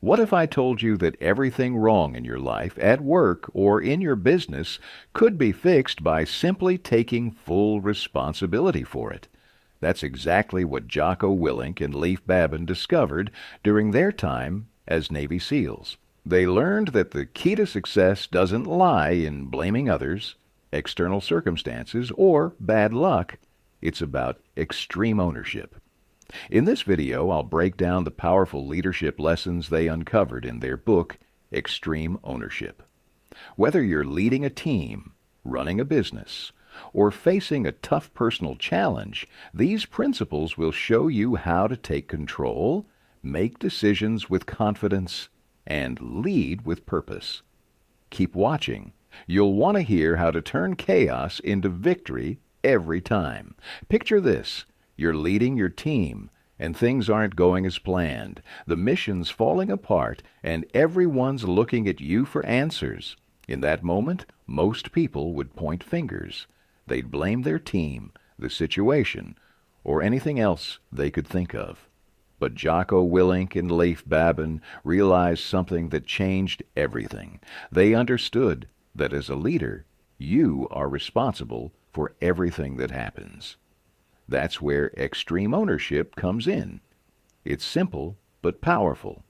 What if I told you that everything wrong in your life, at work, or in your business could be fixed by simply taking full responsibility for it? That's exactly what Jocko Willink and Leif Babin discovered during their time as Navy SEALs. They learned that the key to success doesn't lie in blaming others, external circumstances, or bad luck. It's about extreme ownership. In this video, I'll break down the powerful leadership lessons they uncovered in their book, Extreme Ownership. Whether you're leading a team, running a business, or facing a tough personal challenge, these principles will show you how to take control, make decisions with confidence, and lead with purpose. Keep watching. You'll want to hear how to turn chaos into victory every time. Picture this. You're leading your team, and things aren't going as planned. The mission's falling apart, and everyone's looking at you for answers. In that moment, most people would point fingers. They'd blame their team, the situation, or anything else they could think of. But Jocko Willink and Leif Babin realized something that changed everything. They understood that as a leader, you are responsible for everything that happens. That's where extreme ownership comes in. It's simple but powerful.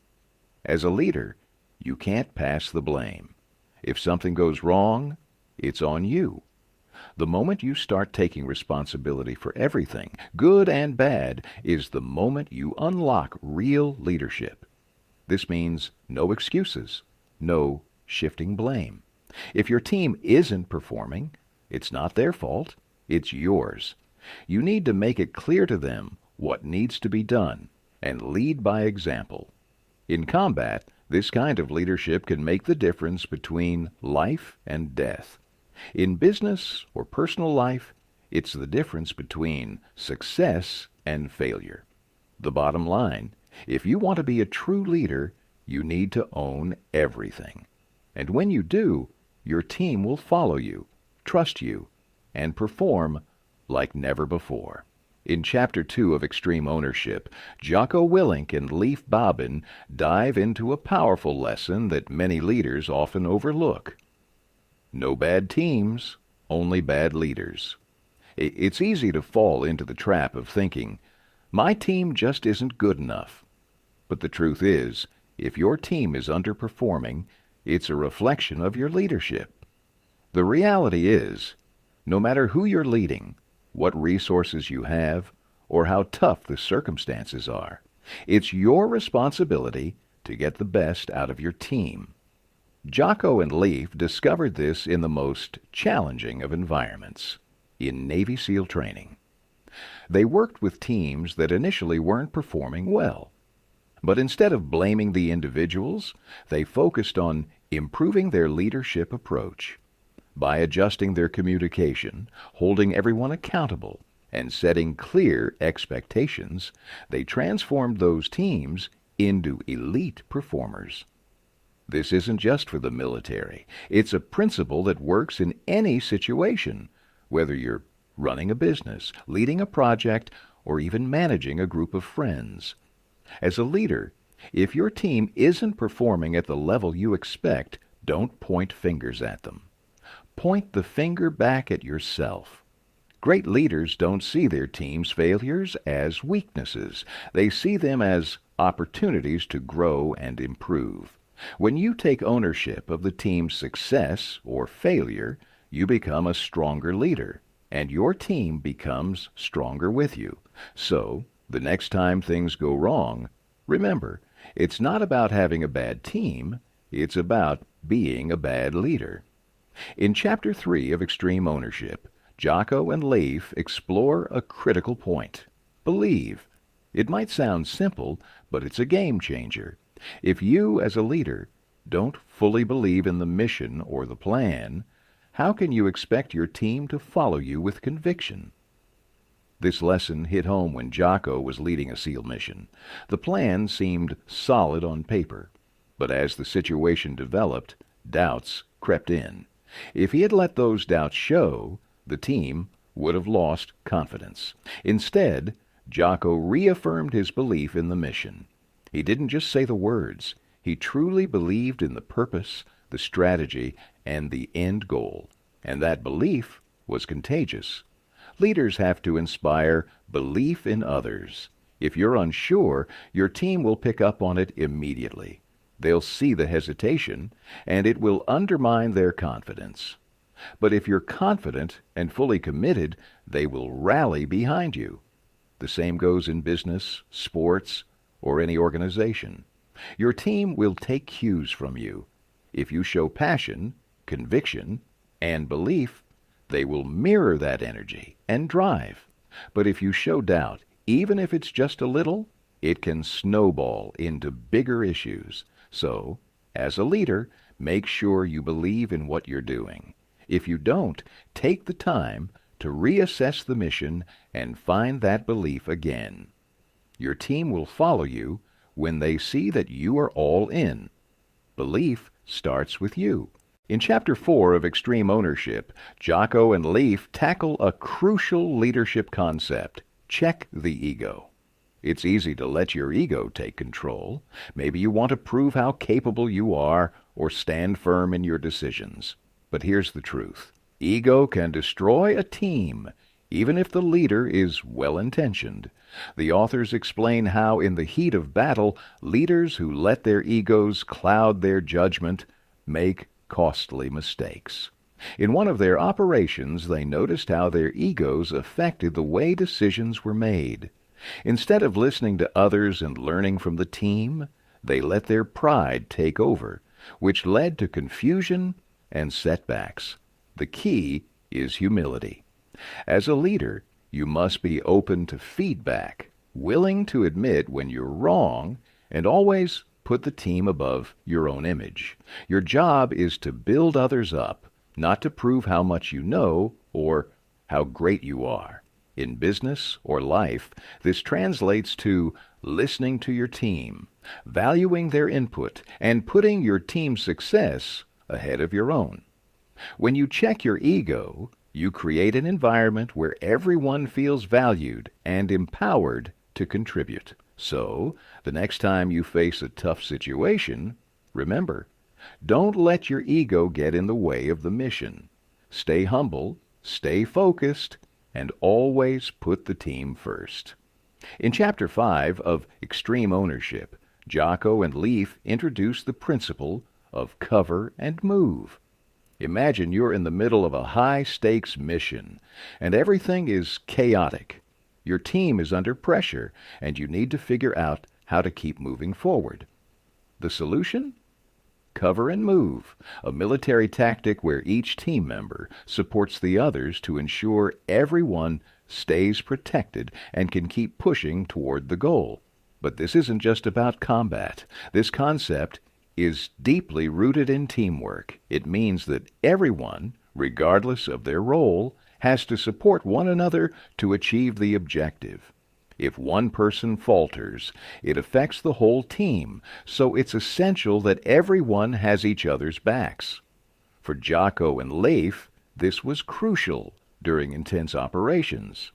As a leader, you can't pass the blame. If something goes wrong, it's on you. The moment you start taking responsibility for everything, good and bad, is the moment you unlock real leadership. This means no excuses, no shifting blame. If your team isn't performing, it's not their fault, it's yours. You need to make it clear to them what needs to be done and lead by example. In combat, this kind of leadership can make the difference between life and death. In business or personal life, it's the difference between success and failure. The bottom line, if you want to be a true leader, you need to own everything. And when you do, your team will follow you, trust you, and perform like never before. In Chapter 2 of Extreme Ownership, Jocko Willink and Leif Babin dive into a powerful lesson that many leaders often overlook. No bad teams, only bad leaders. It's easy to fall into the trap of thinking, my team just isn't good enough. But the truth is, if your team is underperforming, it's a reflection of your leadership. The reality is, no matter who you're leading, what resources you have, or how tough the circumstances are, it's your responsibility to get the best out of your team. Jocko and Leif discovered this in the most challenging of environments, in Navy SEAL training. They worked with teams that initially weren't performing well. But instead of blaming the individuals, they focused on improving their leadership approach. By adjusting their communication, holding everyone accountable, and setting clear expectations, they transformed those teams into elite performers. This isn't just for the military. It's a principle that works in any situation, whether you're running a business, leading a project, or even managing a group of friends. As a leader, if your team isn't performing at the level you expect, don't point fingers at them. Point the finger back at yourself. Great leaders don't see their team's failures as weaknesses. They see them as opportunities to grow and improve. When you take ownership of the team's success or failure, you become a stronger leader, and your team becomes stronger with you. So, the next time things go wrong, remember, it's not about having a bad team, it's about being a bad leader. In Chapter 3 of Extreme Ownership, Jocko and Leif explore a critical point. Believe. It might sound simple, but it's a game changer. If you, as a leader, don't fully believe in the mission or the plan, how can you expect your team to follow you with conviction? This lesson hit home when Jocko was leading a SEAL mission. The plan seemed solid on paper, but as the situation developed, doubts crept in. If he had let those doubts show, the team would have lost confidence. Instead, Jocko reaffirmed his belief in the mission. He didn't just say the words. He truly believed in the purpose, the strategy, and the end goal, and that belief was contagious. Leaders have to inspire belief in others. If you're unsure, your team will pick up on it immediately. They'll see the hesitation, and it will undermine their confidence. But if you're confident and fully committed, they will rally behind you. The same goes in business, sports, or any organization. Your team will take cues from you. If you show passion, conviction, and belief, they will mirror that energy and drive. But if you show doubt, even if it's just a little, it can snowball into bigger issues. So, as a leader, make sure you believe in what you're doing. If you don't, take the time to reassess the mission and find that belief again. Your team will follow you when they see that you are all in. Belief starts with you. In Chapter 4 of Extreme Ownership, Jocko and Leif tackle a crucial leadership concept: check the ego. It's easy to let your ego take control. Maybe you want to prove how capable you are or stand firm in your decisions. But here's the truth. Ego can destroy a team, even if the leader is well-intentioned. The authors explain how, in the heat of battle, leaders who let their egos cloud their judgment make costly mistakes. In one of their operations, they noticed how their egos affected the way decisions were made. Instead of listening to others and learning from the team, they let their pride take over, which led to confusion and setbacks. The key is humility. As a leader, you must be open to feedback, willing to admit when you're wrong, and always put the team above your own image. Your job is to build others up, not to prove how much you know or how great you are. In business or life, this translates to listening to your team, valuing their input, and putting your team's success ahead of your own. When you check your ego, you create an environment where everyone feels valued and empowered to contribute. So, the next time you face a tough situation, remember, don't let your ego get in the way of the mission. Stay humble, stay focused, and always put the team first. In Chapter 5 of Extreme Ownership, Jocko and Leif introduce the principle of cover and move. Imagine you're in the middle of a high-stakes mission, and everything is chaotic. Your team is under pressure, and you need to figure out how to keep moving forward. The solution? Cover and move, a military tactic where each team member supports the others to ensure everyone stays protected and can keep pushing toward the goal. But this isn't just about combat. This concept is deeply rooted in teamwork. It means that everyone, regardless of their role, has to support one another to achieve the objective. If one person falters, it affects the whole team, so it's essential that everyone has each other's backs. For Jocko and Leif, this was crucial during intense operations.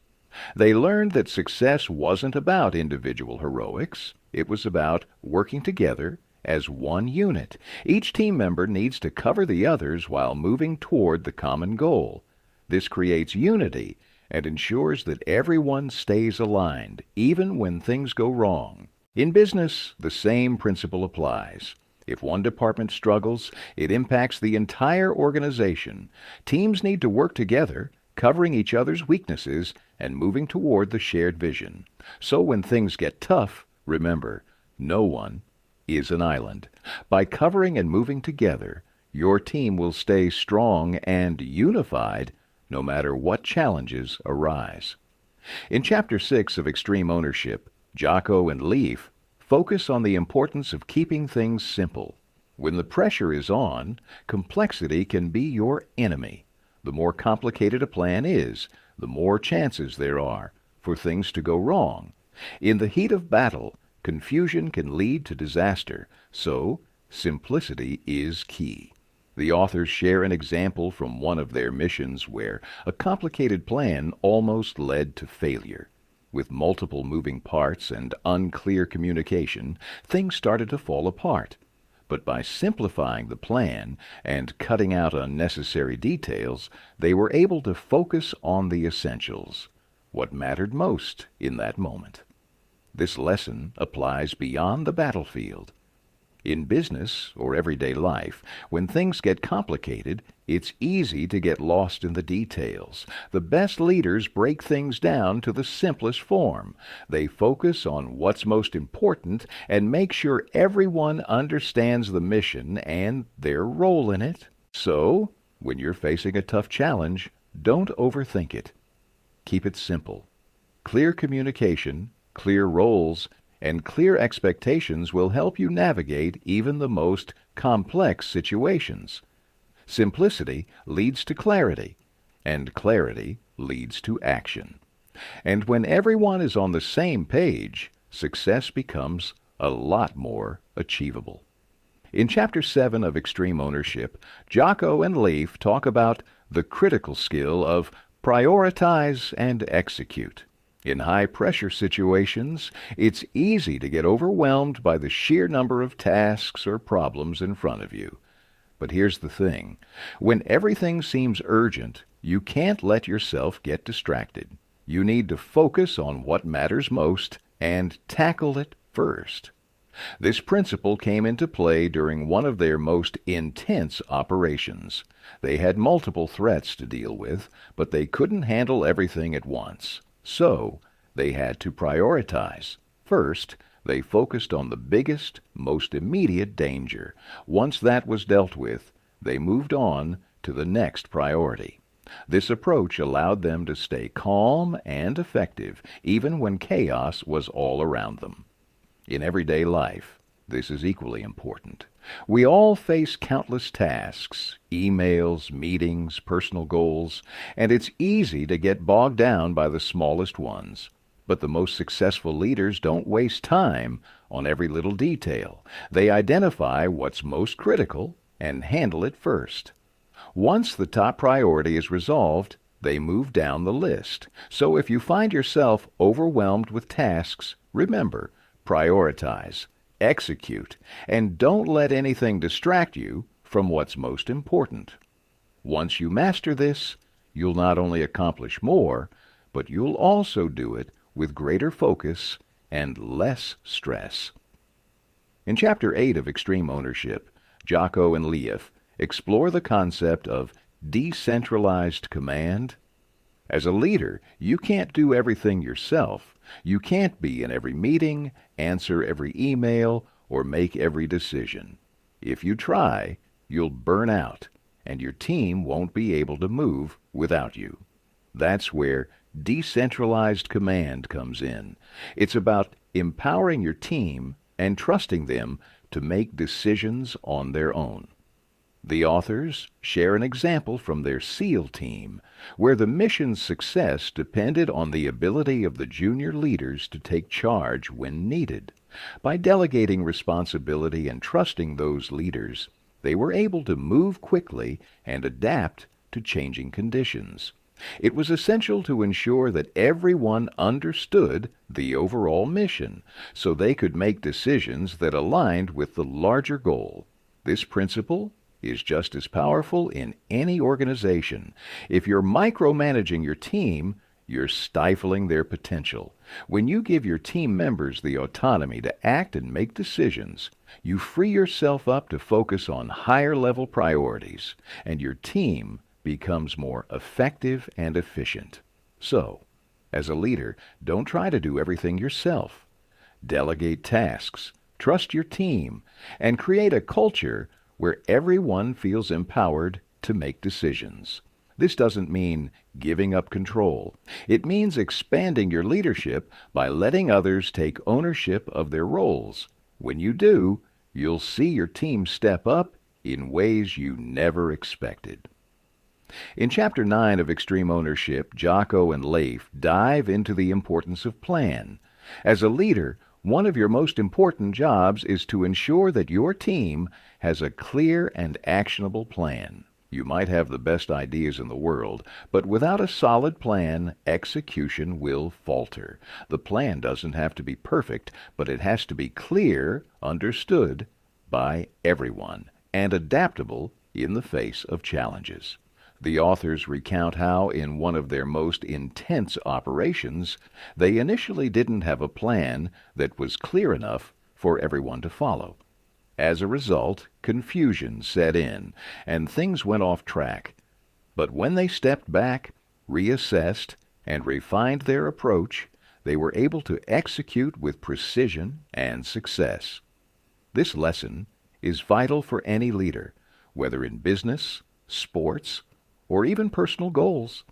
They learned that success wasn't about individual heroics. It was about working together as one unit. Each team member needs to cover the others while moving toward the common goal. This creates unity and ensures that everyone stays aligned, even when things go wrong. In business, the same principle applies. If one department struggles, it impacts the entire organization. Teams need to work together, covering each other's weaknesses and moving toward the shared vision. So when things get tough, remember, no one is an island. By covering and moving together, your team will stay strong and unified no matter what challenges arise. In Chapter 6 of Extreme Ownership, Jocko and Leif focus on the importance of keeping things simple. When the pressure is on, complexity can be your enemy. The more complicated a plan is, the more chances there are for things to go wrong. In the heat of battle, confusion can lead to disaster, so simplicity is key. The authors share an example from one of their missions where a complicated plan almost led to failure. With multiple moving parts and unclear communication, things started to fall apart. But by simplifying the plan and cutting out unnecessary details, they were able to focus on the essentials, what mattered most in that moment. This lesson applies beyond the battlefield. In business or everyday life, when things get complicated, it's easy to get lost in the details. The best leaders break things down to the simplest form. They focus on what's most important and make sure everyone understands the mission and their role in it. So, when you're facing a tough challenge, don't overthink it. Keep it simple. Clear communication, clear roles, and clear expectations will help you navigate even the most complex situations. Simplicity leads to clarity, and clarity leads to action. And when everyone is on the same page, success becomes a lot more achievable. In Chapter 7 of Extreme Ownership, Jocko and Leif talk about the critical skill of prioritize and execute. In high-pressure situations, it's easy to get overwhelmed by the sheer number of tasks or problems in front of you. But here's the thing. When everything seems urgent, you can't let yourself get distracted. You need to focus on what matters most and tackle it first. This principle came into play during one of their most intense operations. They had multiple threats to deal with, but they couldn't handle everything at once. So, they had to prioritize. First, they focused on the biggest, most immediate danger. Once that was dealt with, they moved on to the next priority. This approach allowed them to stay calm and effective, even when chaos was all around them. In everyday life, this is equally important. We all face countless tasks, emails, meetings, personal goals, and it's easy to get bogged down by the smallest ones. But the most successful leaders don't waste time on every little detail. They identify what's most critical and handle it first. Once the top priority is resolved, they move down the list. So if you find yourself overwhelmed with tasks, remember, prioritize, execute, and don't let anything distract you from what's most important. Once you master this, you'll not only accomplish more, but you'll also do it with greater focus and less stress. In Chapter 8 of Extreme Ownership, Jocko and Leif explore the concept of decentralized command. As a leader, you can't do everything yourself. You can't be in every meeting, answer every email, or make every decision. If you try, you'll burn out, and your team won't be able to move without you. That's where decentralized command comes in. It's about empowering your team and trusting them to make decisions on their own. The authors share an example from their SEAL team, where the mission's success depended on the ability of the junior leaders to take charge when needed. By delegating responsibility and trusting those leaders, they were able to move quickly and adapt to changing conditions. It was essential to ensure that everyone understood the overall mission, so they could make decisions that aligned with the larger goal. This principle is just as powerful in any organization. If you're micromanaging your team, you're stifling their potential. When you give your team members the autonomy to act and make decisions, you free yourself up to focus on higher-level priorities, and your team becomes more effective and efficient. So, as a leader, don't try to do everything yourself. Delegate tasks, trust your team, and create a culture where everyone feels empowered to make decisions. This doesn't mean giving up control. It means expanding your leadership by letting others take ownership of their roles. When you do, you'll see your team step up in ways you never expected. In Chapter 9 of Extreme Ownership, Jocko and Leif dive into the importance of plan. As a leader, one of your most important jobs is to ensure that your team has a clear and actionable plan. You might have the best ideas in the world, but without a solid plan, execution will falter. The plan doesn't have to be perfect, but it has to be clear, understood, by everyone and adaptable in the face of challenges. The authors recount how, in one of their most intense operations, they initially didn't have a plan that was clear enough for everyone to follow. As a result, confusion set in, and things went off track. But when they stepped back, reassessed, and refined their approach, they were able to execute with precision and success. This lesson is vital for any leader, whether in business, sports, or even personal goals.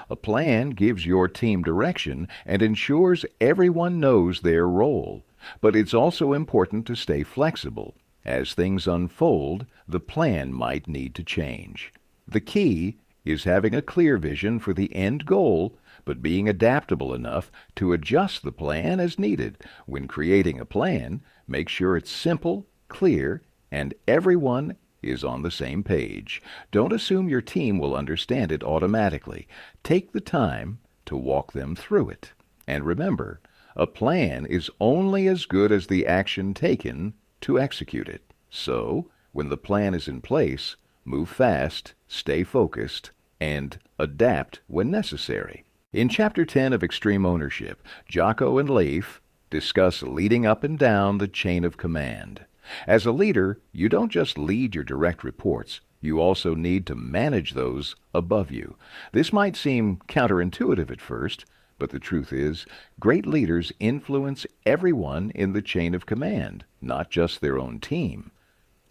A plan gives your team direction and ensures everyone knows their role, but it's also important to stay flexible. As things unfold, the plan might need to change. The key is having a clear vision for the end goal, but being adaptable enough to adjust the plan as needed. When creating a plan, make sure it's simple, clear, and everyone is on the same page. Don't assume your team will understand it automatically. Take the time to walk them through it. And remember, a plan is only as good as the action taken to execute it. So, when the plan is in place, move fast, stay focused, and adapt when necessary. In Chapter 10 of Extreme Ownership, Jocko and Leif discuss leading up and down the chain of command. As a leader, you don't just lead your direct reports, you also need to manage those above you. This might seem counterintuitive at first, but the truth is, great leaders influence everyone in the chain of command, not just their own team.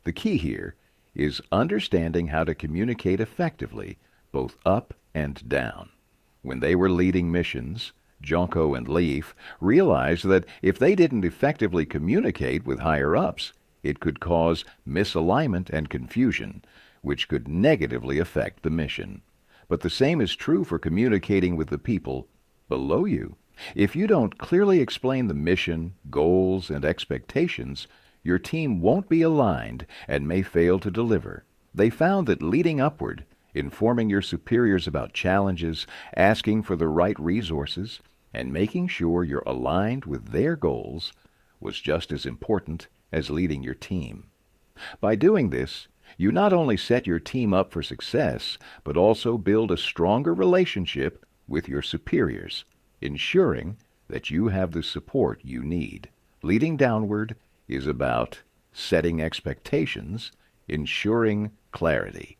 The key here is understanding how to communicate effectively, both up and down. When they were leading missions, Jocko and Leif realized that if they didn't effectively communicate with higher-ups, it could cause misalignment and confusion, which could negatively affect the mission. But the same is true for communicating with the people below you. If you don't clearly explain the mission, goals, and expectations, your team won't be aligned and may fail to deliver. They found that leading upward, informing your superiors about challenges, asking for the right resources, and making sure you're aligned with their goals was just as important as leading your team. By doing this, you not only set your team up for success, but also build a stronger relationship with your superiors, ensuring that you have the support you need. Leading downward is about setting expectations, ensuring clarity,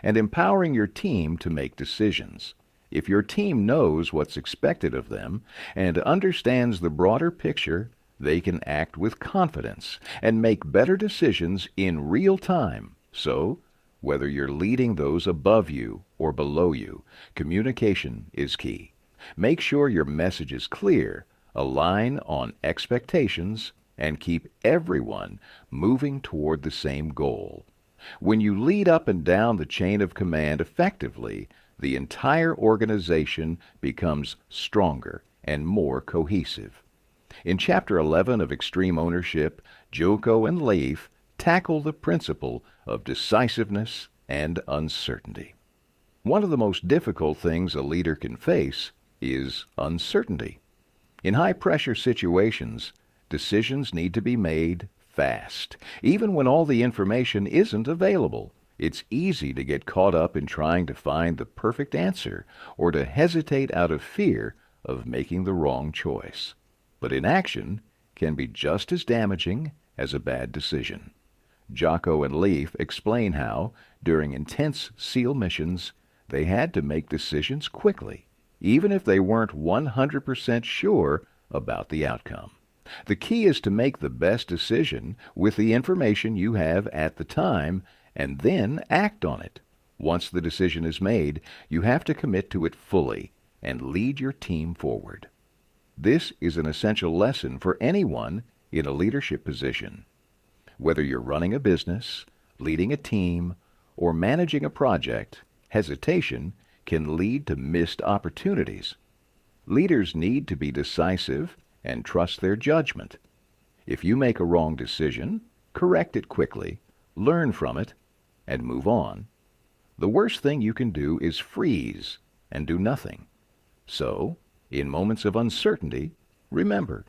and empowering your team to make decisions. If your team knows what's expected of them and understands the broader picture, they can act with confidence and make better decisions in real time. So, whether you're leading those above you or below you, communication is key. Make sure your message is clear, align on expectations, and keep everyone moving toward the same goal. When you lead up and down the chain of command effectively, the entire organization becomes stronger and more cohesive. In Chapter 11 of Extreme Ownership, Jocko and Leif tackle the principle of decisiveness and uncertainty. One of the most difficult things a leader can face is uncertainty. In high-pressure situations, decisions need to be made fast, even when all the information isn't available. It's easy to get caught up in trying to find the perfect answer or to hesitate out of fear of making the wrong choice. But inaction can be just as damaging as a bad decision. Jocko and Leif explain how, during intense SEAL missions, they had to make decisions quickly, even if they weren't 100% sure about the outcome. The key is to make the best decision with the information you have at the time and then act on it. Once the decision is made, you have to commit to it fully and lead your team forward. This is an essential lesson for anyone in a leadership position. Whether you're running a business, leading a team, or managing a project, hesitation can lead to missed opportunities. Leaders need to be decisive and trust their judgment. If you make a wrong decision, correct it quickly, learn from it, and move on. The worst thing you can do is freeze and do nothing. So, in moments of uncertainty, remember,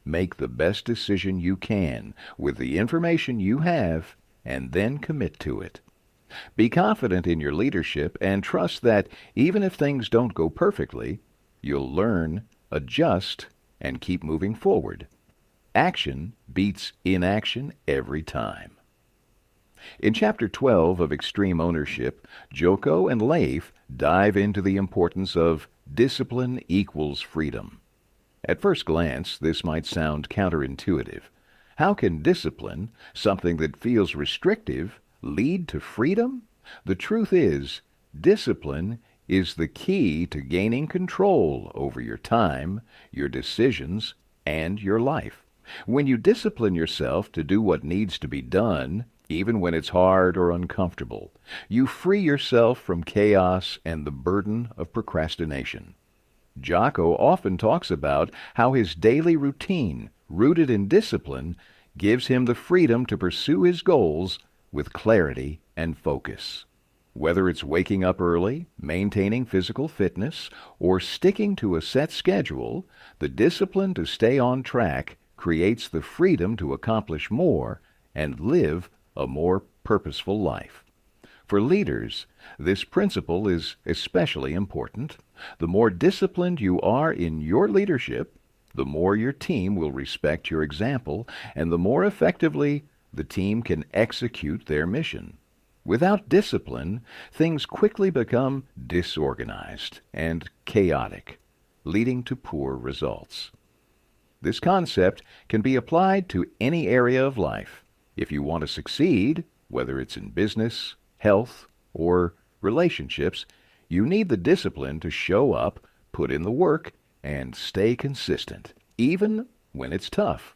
Make the best decision you can with the information you have and then commit to it. Be confident in your leadership and trust that even if things don't go perfectly, you'll learn, adjust, and keep moving forward. Action beats inaction every time. In Chapter 12 of Extreme Ownership, Jocko and Leif dive into the importance of discipline equals freedom. At first glance, this might sound counterintuitive. How can discipline, something that feels restrictive, lead to freedom? The truth is, discipline is the key to gaining control over your time, your decisions, and your life. When you discipline yourself to do what needs to be done, even when it's hard or uncomfortable, you free yourself from chaos and the burden of procrastination. Jocko often talks about how his daily routine, rooted in discipline, gives him the freedom to pursue his goals with clarity and focus. Whether it's waking up early, maintaining physical fitness, or sticking to a set schedule, the discipline to stay on track creates the freedom to accomplish more and live a more purposeful life. For leaders, this principle is especially important. The more disciplined you are in your leadership, the more your team will respect your example, and the more effectively the team can execute their mission. Without discipline, things quickly become disorganized and chaotic, leading to poor results. This concept can be applied to any area of life. If you want to succeed, whether it's in business, health, or relationships, you need the discipline to show up, put in the work, and stay consistent, even when it's tough.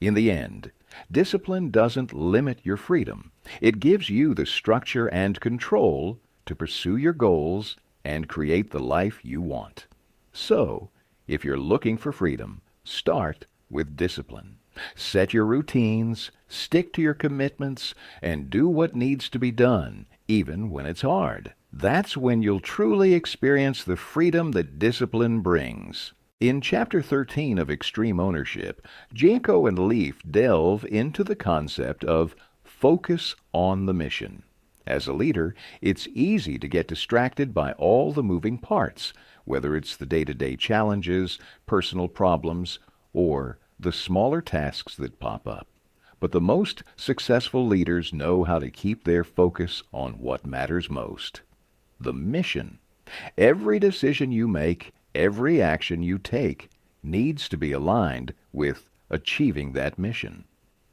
In the end, discipline doesn't limit your freedom. It gives you the structure and control to pursue your goals and create the life you want. So, if you're looking for freedom, start with discipline. Set your routines, stick to your commitments, and do what needs to be done, even when it's hard. That's when you'll truly experience the freedom that discipline brings. In Chapter 13 of Extreme Ownership, Jocko and Leif delve into the concept of focus on the mission. As a leader, it's easy to get distracted by all the moving parts, whether it's the day-to-day challenges, personal problems, or the smaller tasks that pop up. But the most successful leaders know how to keep their focus on what matters most: the mission. Every decision you make, every action you take, needs to be aligned with achieving that mission.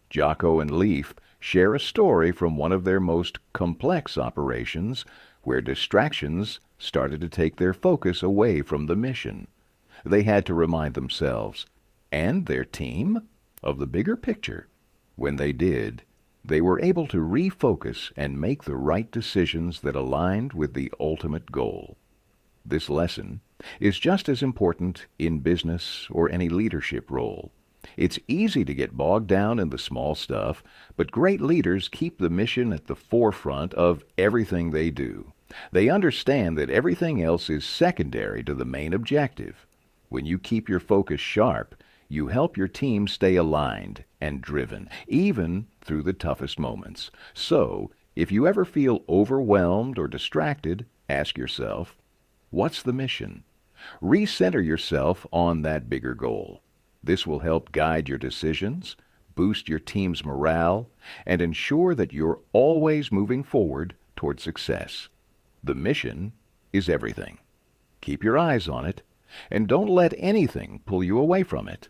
Jocko and Leif share a story from one of their most complex operations where distractions started to take their focus away from the mission. They had to remind themselves and their team of the bigger picture. When they did, they were able to refocus and make the right decisions that aligned with the ultimate goal. This lesson is just as important in business or any leadership role. It's easy to get bogged down in the small stuff, but great leaders keep the mission at the forefront of everything they do. They understand that everything else is secondary to the main objective. When you keep your focus sharp, you help your team stay aligned and driven, even through the toughest moments. So, if you ever feel overwhelmed or distracted, ask yourself, what's the mission? Recenter yourself on that bigger goal. This will help guide your decisions, boost your team's morale, and ensure that you're always moving forward toward success. The mission is everything. Keep your eyes on it, and don't let anything pull you away from it.